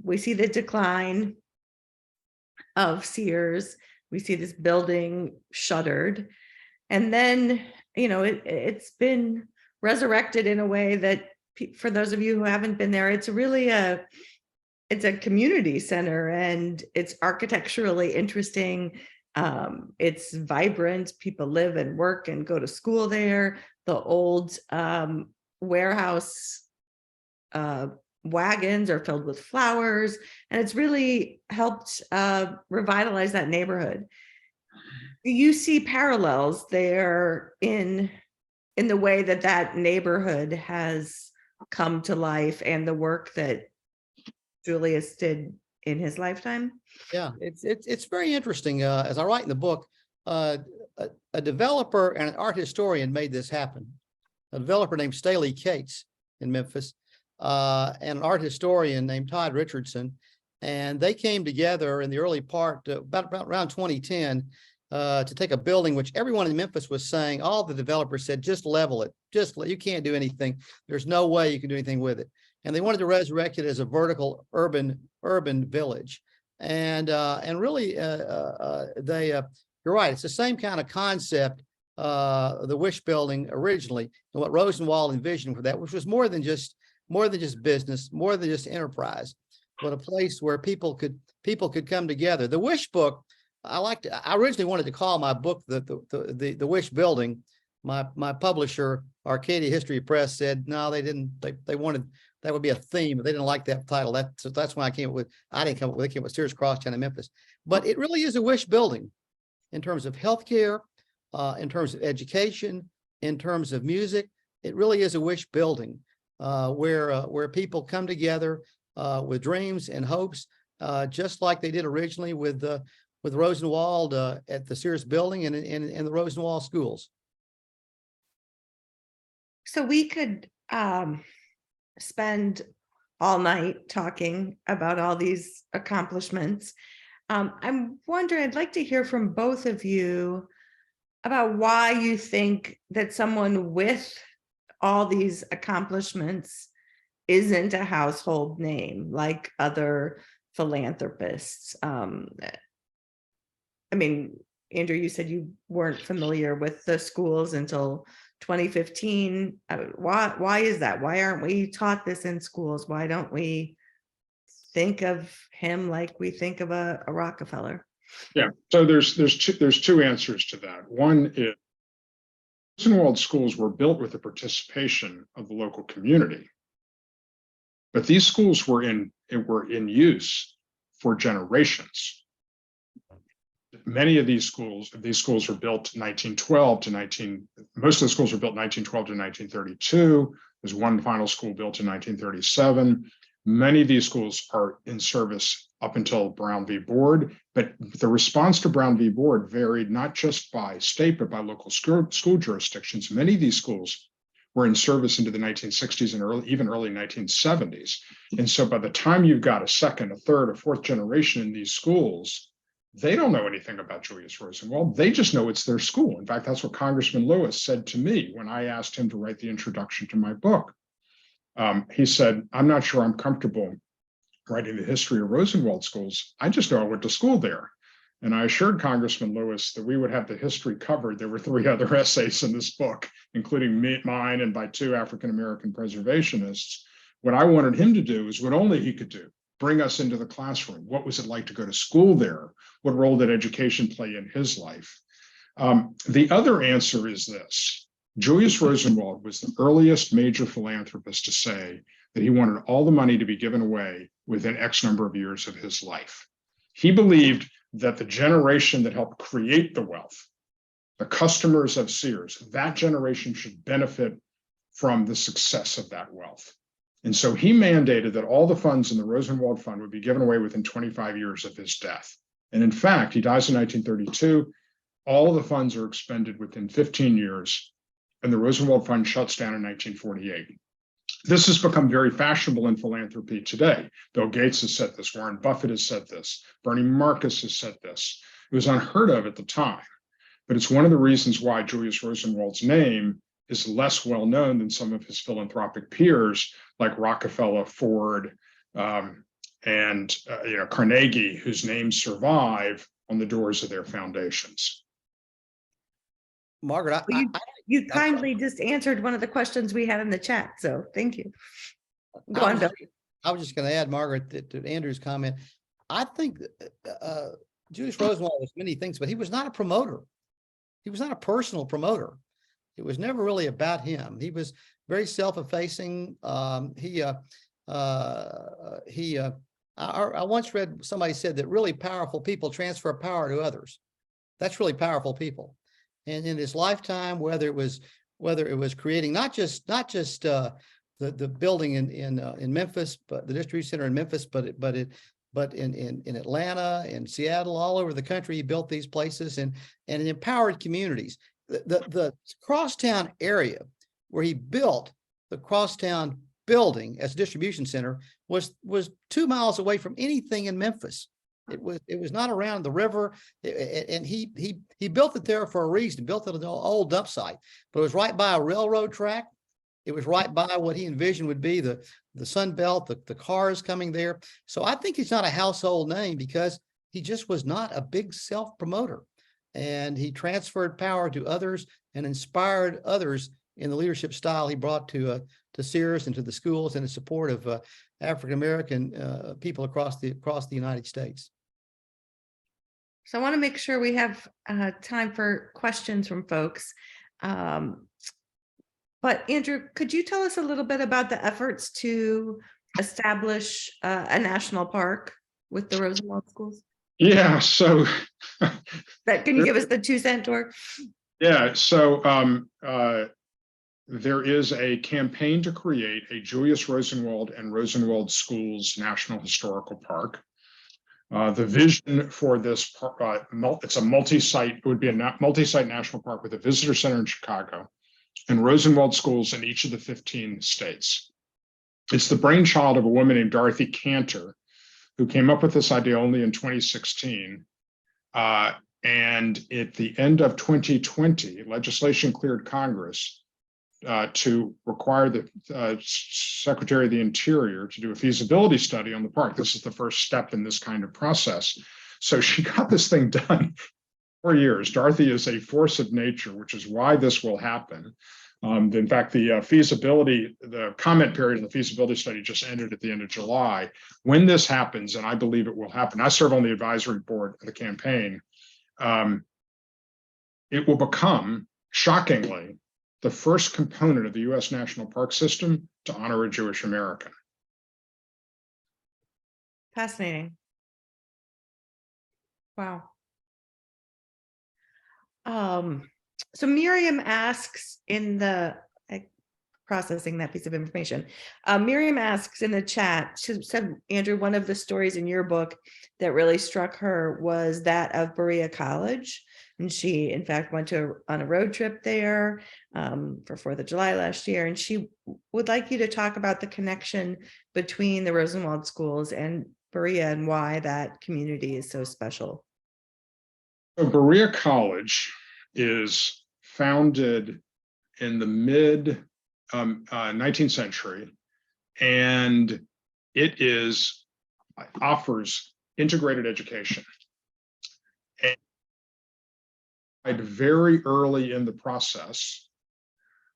we see the decline of Sears. We see this building shuttered. And then, it's been resurrected in a way that for those of you who haven't been there, it's a community center, and it's architecturally interesting. It's vibrant. People live and work and go to school there. The old warehouse wagons are filled with flowers, and it's really helped revitalize that neighborhood. Do you see parallels there in the way that neighborhood has come to life and the work that Julius did in his lifetime? Yeah, it's very interesting. As I write in the book, a developer and an art historian made this happen. A developer named Staley Cates in Memphis, and an art historian named Todd Richardson, and they came together in the early part, about around 2010, to take a building which everyone in Memphis was saying, all the developers said, just level it, you can't do anything. There's no way you can do anything with it. And they wanted to resurrect it as a vertical urban village. And really, you're right. It's the same kind of concept, the Wish building originally, and what Rosenwald envisioned for that, which was more than just business, more than just enterprise, but a place where people could come together. The Wish book, I originally wanted to call my book the Wish Building. My publisher, Arcadia History Press, said no, they didn't. They wanted that would be a theme, but they didn't like that title. That's why I came up with. I didn't come up with. They came up with Sears, Crosstown, in Memphis. But it really is a Wish building, in terms of healthcare, in terms of education, in terms of music. It really is a Wish building, where people come together with dreams and hopes, just like they did originally with Rosenwald at the Sears building and in the Rosenwald schools. So we could spend all night talking about all these accomplishments. I'm wondering, I'd like to hear from both of you about why you think that someone with all these accomplishments isn't a household name like other philanthropists. I mean, Andrew, you said you weren't familiar with the schools until 2015. Why is that? Why aren't we taught this in schools? Why don't we think of him like we think of a Rockefeller? Yeah, so there's two answers to that. One is Rosenwald schools were built with the participation of the local community, but these schools were in use for generations. Many of these schools were built 1912 to 19. Most of the schools were built 1912 to 1932. There's one final school built in 1937. Many of these schools are in service up until Brown v. Board, but the response to Brown v. Board varied not just by state, but by local school jurisdictions. Many of these schools were in service into the 1960s and even early 1970s. And so by the time you've got a second, a third, a fourth generation in these schools, they don't know anything about Julius Rosenwald. They just know it's their school. In fact, that's what Congressman Lewis said to me when I asked him to write the introduction to my book. He said, I'm not sure I'm comfortable writing the history of Rosenwald schools. I just know I went to school there. And I assured Congressman Lewis that we would have the history covered. There were 3 other essays in this book, including mine and by 2 African-American preservationists. What I wanted him to do is what only he could do: bring us into the classroom. What was it like to go to school there? What role did education play in his life? The other answer is this. Julius Rosenwald was the earliest major philanthropist to say that he wanted all the money to be given away within X number of years of his life. He believed that the generation that helped create the wealth, the customers of Sears, that generation should benefit from the success of that wealth. And so he mandated that all the funds in the Rosenwald Fund would be given away within 25 years of his death. And in fact, he dies in 1932. All of the funds are expended within 15 years, and the Rosenwald Fund shuts down in 1948. This has become very fashionable in philanthropy today. Bill Gates has said this, Warren Buffett has said this, Bernie Marcus has said this. It was unheard of at the time. but it's one of the reasons why Julius Rosenwald's name is less well known than some of his philanthropic peers like Rockefeller, Ford, and Carnegie, whose names survive on the doors of their foundations. Margaret, You kindly just answered one of the questions we had in the chat, so thank you. Go on, Bill. I was just going to add, Margaret, to Andrew's comment. I think Julius Rosenwald was many things, but he was not a promoter. He was not a personal promoter. It was never really about him. He was very self-effacing. I once read somebody said that really powerful people transfer power to others. That's really powerful people. And in his lifetime, whether it was creating not just the building in Memphis, but the distribution center in Memphis, but in Atlanta and Seattle, all over the country, he built these places and it empowered communities. The Crosstown area where he built the Crosstown building as a distribution center was 2 miles away from anything in Memphis. It was not around the river, and he built it there for a reason. Built it on an old dump site, but it was right by a railroad track. It was right by what he envisioned would be the Sun Belt, the cars coming there. So I think he's not a household name because he just was not a big self-promoter, and he transferred power to others and inspired others in the leadership style he brought to Sears and to the schools and in support of African-American people across the United States. So I want to make sure we have time for questions from folks. But Andrew, could you tell us a little bit about the efforts to establish a national park with the Rosenwald schools? Yeah, so Can you give us the 2-cent tour? Yeah, so there is a campaign to create a Julius Rosenwald and Rosenwald Schools National Historical Park. The vision for this park, it's a multi-site, it would be a multi-site national park with a visitor center in Chicago and Rosenwald schools in each of the 15 states. It's the brainchild of a woman named Dorothy Cantor, who came up with this idea only in 2016. And at the end of 2020, legislation cleared Congress to require the Secretary of the Interior to do a feasibility study on the park. This is the first step in this kind of process. So she got this thing done 4 years. Dorothy is a force of nature, which is why this will happen. In fact, the comment period in the feasibility study just ended at the end of July. When this happens, and I believe it will happen, I serve on the advisory board of the campaign, it will become, shockingly, the first component of the U.S. National Park System to honor a Jewish American. Fascinating. Wow. So Miriam asks in the processing that piece of information. Miriam asks in the chat, she said, Andrew, one of the stories in your book that really struck her was that of Berea College. And she, in fact, went on a road trip there for 4th of July last year. And she would like you to talk about the connection between the Rosenwald schools and Berea and why that community is so special. So Berea College is founded in the mid 19th century, and it offers integrated education. And very early in the process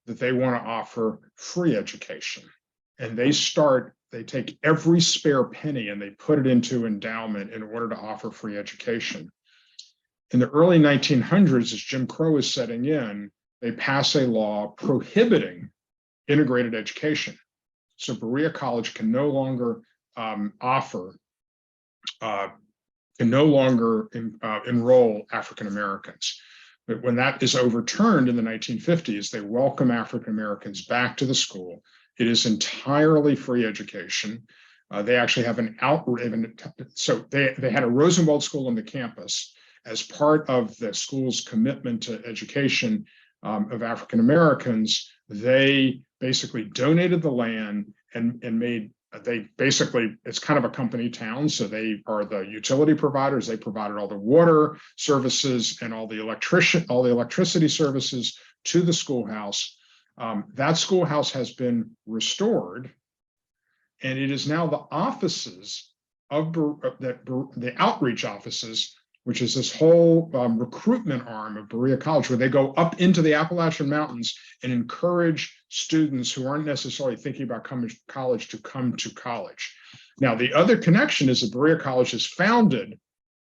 that they want to offer free education. And they take every spare penny and they put it into endowment in order to offer free education. In the early 1900s, as Jim Crow is setting in, they pass a law prohibiting integrated education. So Berea College can no longer enroll African Americans. But when that is overturned in the 1950s, they welcome African Americans back to the school. It is entirely free education. They actually have so they had a Rosenwald school on the campus. As part of the school's commitment to education of African Americans, they basically donated the land and made they basically, it's kind of a company town. So they are the utility providers. They provided all the water services and all the electricity services to the schoolhouse. That schoolhouse has been restored, and it is now the offices of the outreach offices, which is this whole recruitment arm of Berea College, where they go up into the Appalachian Mountains and encourage students who aren't necessarily thinking about coming to college to come to college. Now, the other connection is that Berea College is founded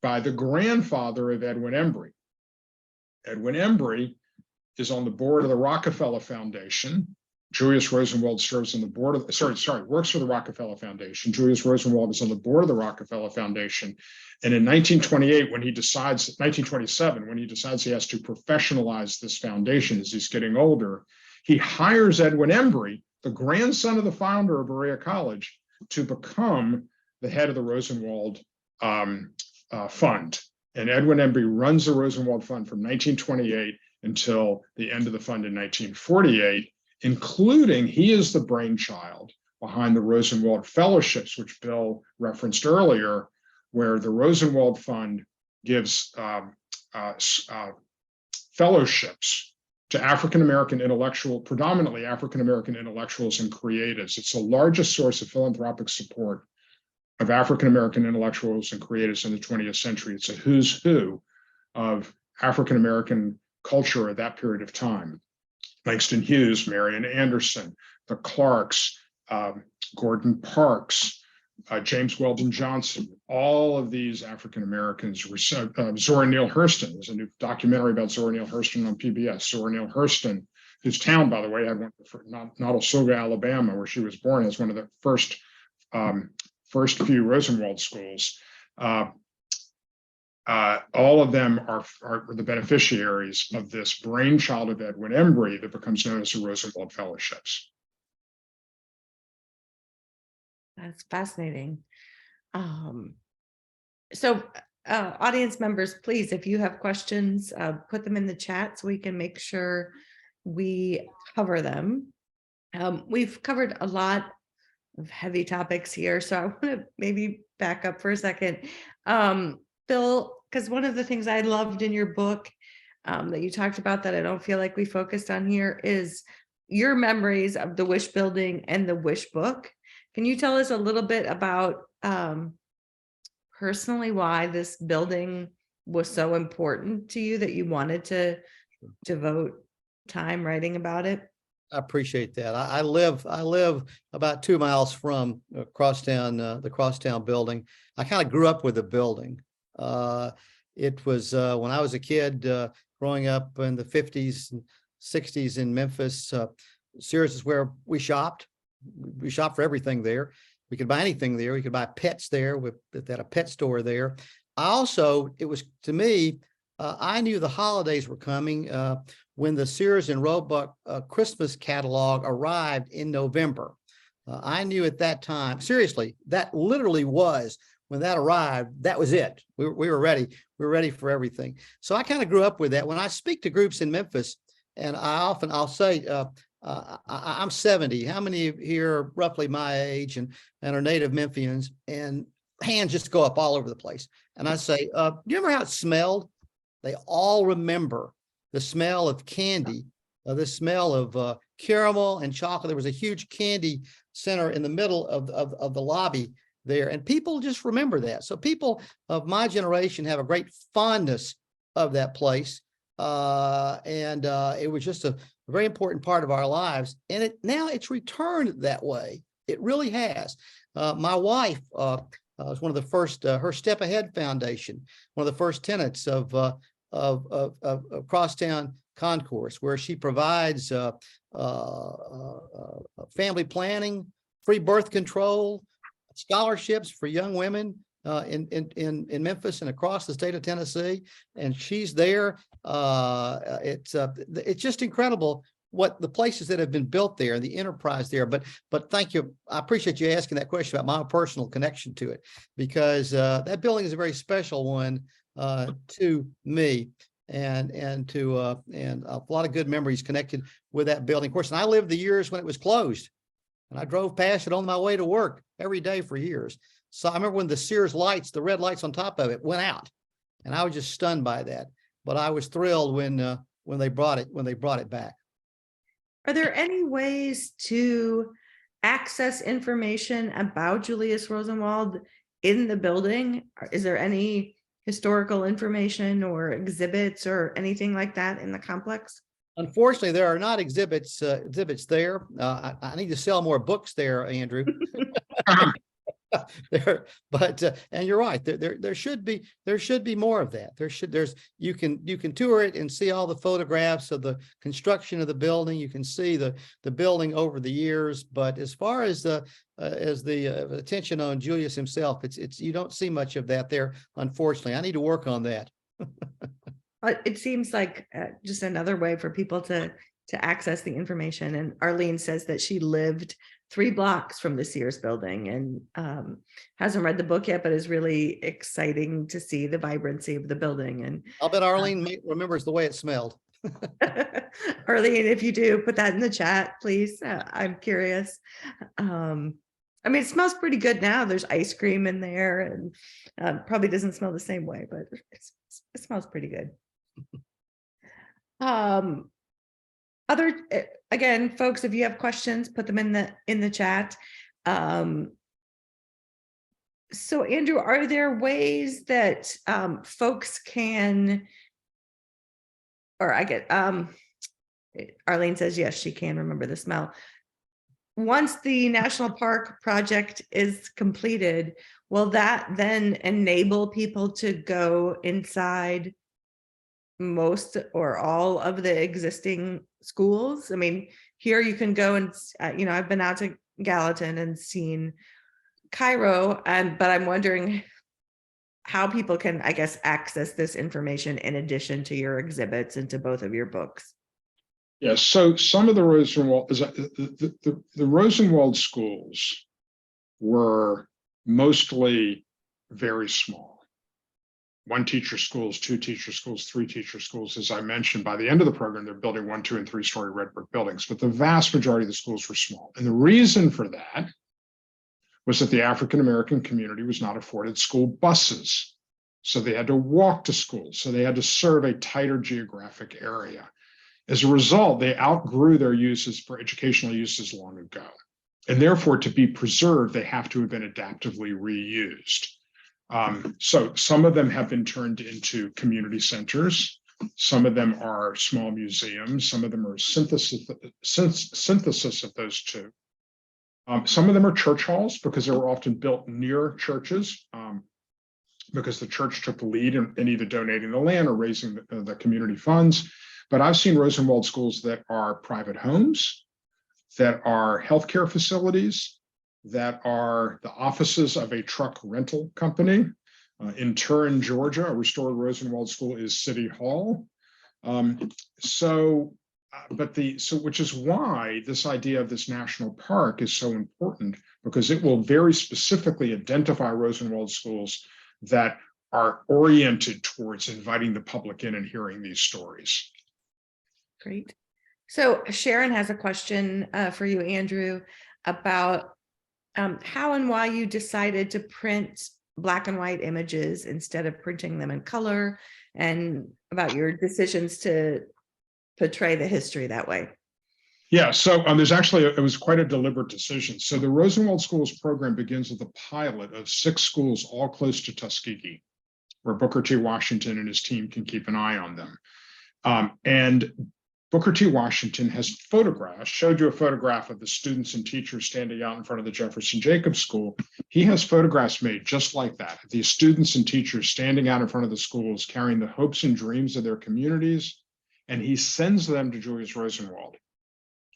by the grandfather of Edwin Embry. Edwin Embry is on the board of the Rockefeller Foundation. Julius Rosenwald serves on the board of, works for the Rockefeller Foundation. Julius Rosenwald is on the board of the Rockefeller Foundation. And in 1927, when he decides he has to professionalize this foundation as he's getting older, he hires Edwin Embry, the grandson of the founder of Berea College, to become the head of the Rosenwald Fund. And Edwin Embry runs the Rosenwald Fund from 1928 until the end of the fund in 1948. Including, he is the brainchild behind the Rosenwald Fellowships, which Bill referenced earlier, where the Rosenwald Fund gives fellowships to predominantly African-American intellectuals and creatives. It's the largest source of philanthropic support of African-American intellectuals and creatives in the 20th century. It's a who's who of African-American culture at that period of time. Langston Hughes, Marian Anderson, the Clarks, Gordon Parks, James Weldon Johnson, all of these African Americans. Zora Neale Hurston, there's a new documentary about Zora Neale Hurston on PBS. Zora Neale Hurston, whose town, by the way, had one, Nottowga, Alabama, where she was born, as one of the first few Rosenwald schools. All of them are the beneficiaries of this brainchild of Edwin Embry that becomes known as the Rosenwald Fellowships. That's fascinating. So audience members, please, if you have questions, put them in the chat so we can make sure we cover them. We've covered a lot of heavy topics here, so I want to maybe back up for a second. Bill, because one of the things I loved in your book that you talked about that I don't feel like we focused on here is your memories of the Wish Building and the Wish Book. Can you tell us a little bit about personally why this building was so important to you that you wanted to devote time writing about it? I appreciate that. I live about 2 miles from Crosstown, the Crosstown building. I kind of grew up with the building. It was when I was a kid growing up in the 50s and 60s in Memphis. Sears is where we shopped. We shopped for everything there. We could buy anything there. We could buy pets there. They had a pet store there. It was to me, I knew the holidays were coming when the Sears and Roebuck Christmas catalog arrived in November. I knew at that time, seriously, that literally was when that arrived, that was it. We were ready. We were ready for everything. So I kind of grew up with that. When I speak to groups in Memphis, and I'll say, I'm 70. How many here are roughly my age and are native Memphians? And hands just go up all over the place. And I say, do you remember how it smelled? They all remember the smell of candy, the smell of caramel and chocolate. There was a huge candy center in the middle of the lobby there. And people just remember that. So people of my generation have a great fondness of that place. It was just a very important part of our lives. And now it's returned that way. It really has. My wife was one of the first, her Step Ahead Foundation, one of the first tenants of Crosstown Concourse, where she provides family planning, free birth control, scholarships for young women in Memphis and across the state of Tennessee. And she's there. It's just incredible what the places that have been built there and the enterprise there. But thank you. I appreciate you asking that question about my personal connection to it, because that building is a very special one to me, and a lot of good memories connected with that building. Of course, and I lived the years when it was closed, and I drove past it on my way to work every day for years. So I remember when the Sears lights, the red lights on top of it went out, and I was just stunned by that. But I was thrilled when they brought it back. Are there any ways to access information about Julius Rosenwald in the building? Is there any historical information or exhibits or anything like that in the complex? Unfortunately, there are not exhibits there. I need to sell more books there, Andrew. There, but and you're right. There should be more of that. You can tour it and see all the photographs of the construction of the building. You can see the building over the years. But as far as the attention on Julius himself, it's you don't see much of that there. Unfortunately, I need to work on that. It seems like just another way for people to access the information. And Arlene says that she lived 3 blocks from the Sears building and hasn't read the book yet, but is really exciting to see the vibrancy of the building. And I'll bet Arlene remembers the way it smelled. Arlene, if you do, put that in the chat, please. I'm curious. I mean, it smells pretty good now. There's ice cream in there, and probably doesn't smell the same way, but it smells pretty good. Again, folks, if you have questions, put them in the chat. So Andrew, are there ways that folks can, or Arlene says yes, she can remember the smell. Once the national park project is completed, will that then enable people to go inside most or all of the existing schools? I mean, here you can go and, I've been out to Gallatin and seen Cairo, but I'm wondering how people can, I guess, access this information in addition to your exhibits and to both of your books. Yeah, so some of the the Rosenwald schools were mostly very small. 1 teacher schools, 2 teacher schools, 3 teacher schools. As I mentioned, by the end of the program, they're building 1, 2, and 3-story red brick buildings, but the vast majority of the schools were small. And the reason for that was that the African-American community was not afforded school buses. So they had to walk to school. So they had to serve a tighter geographic area. As a result, they outgrew their uses for educational uses long ago. And therefore, to be preserved, they have to have been adaptively reused. So some of them have been turned into community centers. Some of them are small museums. Some of them are synthesis of those two. Some of them are church halls because they were often built near churches because the church took the lead in either donating the land or raising the community funds. But I've seen Rosenwald schools that are private homes, that are healthcare facilities, that are the offices of a truck rental company. In Turin, Georgia, a restored Rosenwald school is City Hall. Which is why this idea of this national park is so important, because it will very specifically identify Rosenwald schools that are oriented towards inviting the public in and hearing these stories. Great. So Sharon has a question for you, Andrew, about how and why you decided to print black and white images instead of printing them in color, and about your decisions to portray the history that way. Yeah, so it was quite a deliberate decision. So the Rosenwald Schools program begins with a pilot of 6 schools, all close to Tuskegee, where Booker T. Washington and his team can keep an eye on them. And Booker T. Washington has showed you a photograph of the students and teachers standing out in front of the Jefferson Jacobs School. He has photographs made just like that. These students and teachers standing out in front of the schools, carrying the hopes and dreams of their communities. And he sends them to Julius Rosenwald,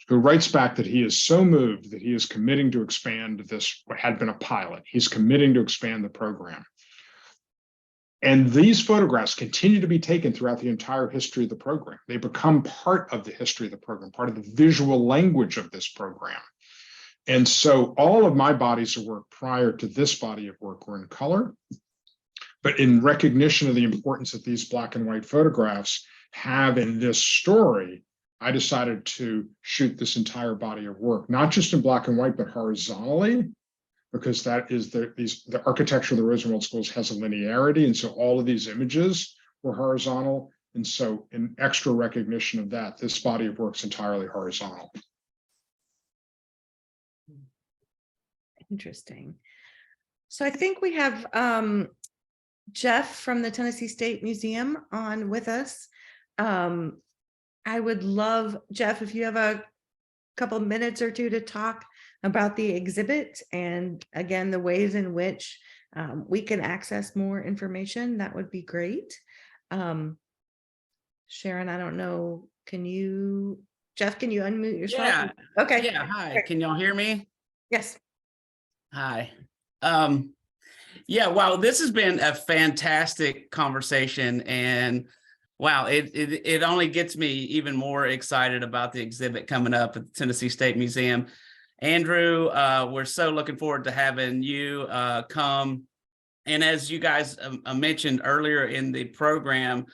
who writes back that he is so moved that he is committing to expand this, what had been a pilot. He's committing to expand the program. And these photographs continue to be taken throughout the entire history of the program. They become part of the history of the program, part of the visual language of this program. And so all of my bodies of work prior to this body of work were in color. But in recognition of the importance that these black and white photographs have in this story, I decided to shoot this entire body of work, not just in black and white, but horizontally, because that is the architecture of the Rosenwald schools has a linearity. And so all of these images were horizontal. And so in extra recognition of that, this body of work is entirely horizontal. Interesting. So I think we have Jeff from the Tennessee State Museum on with us. I would love, Jeff, if you have a couple minutes or two to talk about the exhibit and again, the ways in which we can access more information, that would be great. Sharon, I don't know, Jeff, can you unmute yourself? Yeah. Okay. Yeah. Hi. Great. Can y'all hear me? Yes. Hi. Yeah, wow, this has been a fantastic conversation, and wow, it only gets me even more excited about the exhibit coming up at the Tennessee State Museum. Andrew, we're so looking forward to having you come. And as you guys mentioned earlier in the program,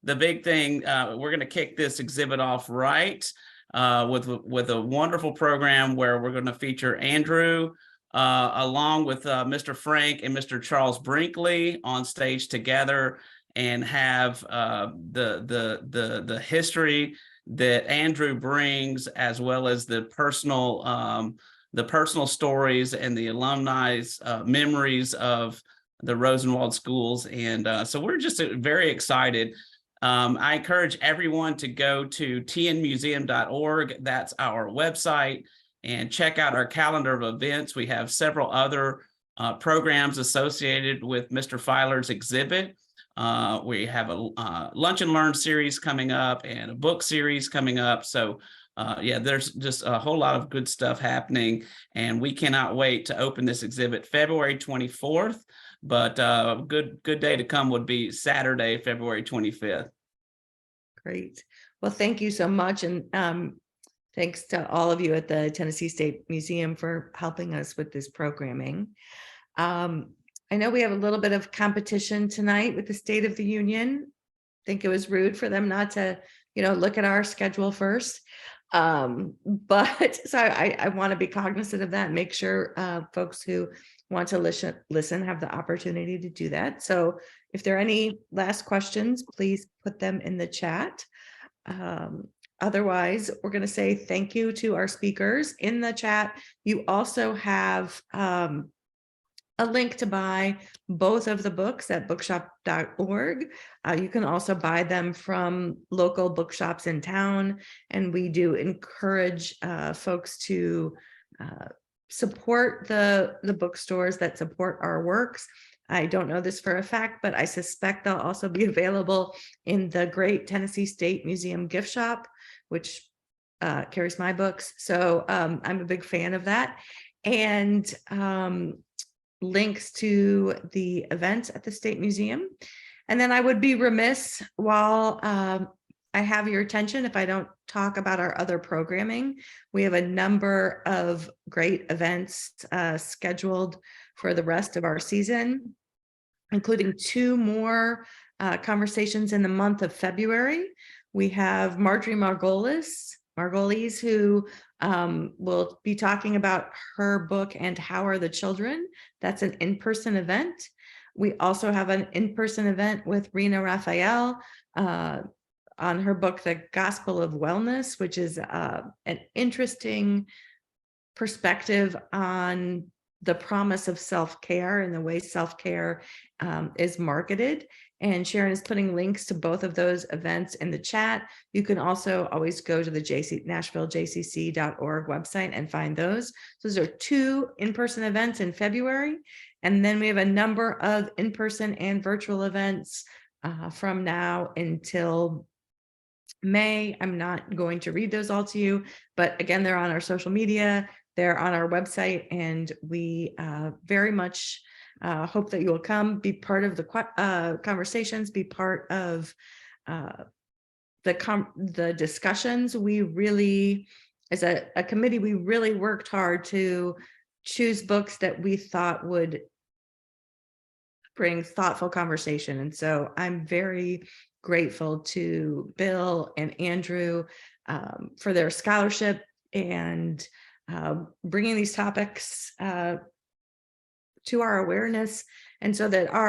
the big thing, we're going to kick this exhibit off right with a wonderful program where we're going to feature Andrew along with Mr. Frank and Mr. Charles Brinkley on stage together, and have the history that Andrew brings, as well as the personal stories and the alumni's memories of the Rosenwald schools. And so we're just very excited. I encourage everyone to go to tnmuseum.org. That's our website, and check out our calendar of events. We have several other programs associated with Mr. Feiler's exhibit. We have a Lunch and Learn series coming up and a book series coming up. So yeah, there's just a whole lot of good stuff happening, and we cannot wait to open this exhibit February 24th. But good day to come would be Saturday, February 25th. Great. Well, thank you so much. And thanks to all of you at the Tennessee State Museum for helping us with this programming. I know we have a little bit of competition tonight with the State of the Union. I think it was rude for them not to, look at our schedule first. But so I want to be cognizant of that and make sure folks who want to listen have the opportunity to do that. So if there are any last questions, please put them in the chat. Otherwise, we're going to say thank you to our speakers. In the chat, you also have a link to buy both of the books at bookshop.org. You can also buy them from local bookshops in town, and we do encourage folks to support the bookstores that support our works. I don't know this for a fact, but I suspect they'll also be available in the great Tennessee State Museum gift shop, which carries my books. So I'm a big fan of that. And links to the events at the State Museum. And then I would be remiss while I have your attention if I don't talk about our other programming. We have a number of great events scheduled for the rest of our season, including 2 more conversations in the month of February. We have Marjorie Margolis, who will be talking about her book, And How Are the Children? That's an in-person event. We also have an in-person event with Rena Raphael on her book, The Gospel of Wellness, which is an interesting perspective on the promise of self-care and the way self-care is marketed. And Sharon is putting links to both of those events in the chat. You can also always go to the NashvilleJCC.org website and find those. So those are 2 in-person events in February. And then we have a number of in-person and virtual events from now until May. I'm not going to read those all to you, but again, they're on our social media, they're on our website, and we very much hope that you will come, be part of the conversations, be part of the discussions. We really, as a committee, we really worked hard to choose books that we thought would bring thoughtful conversation. And so I'm very grateful to Bill and Andrew for their scholarship and bringing these topics to our awareness, and so that our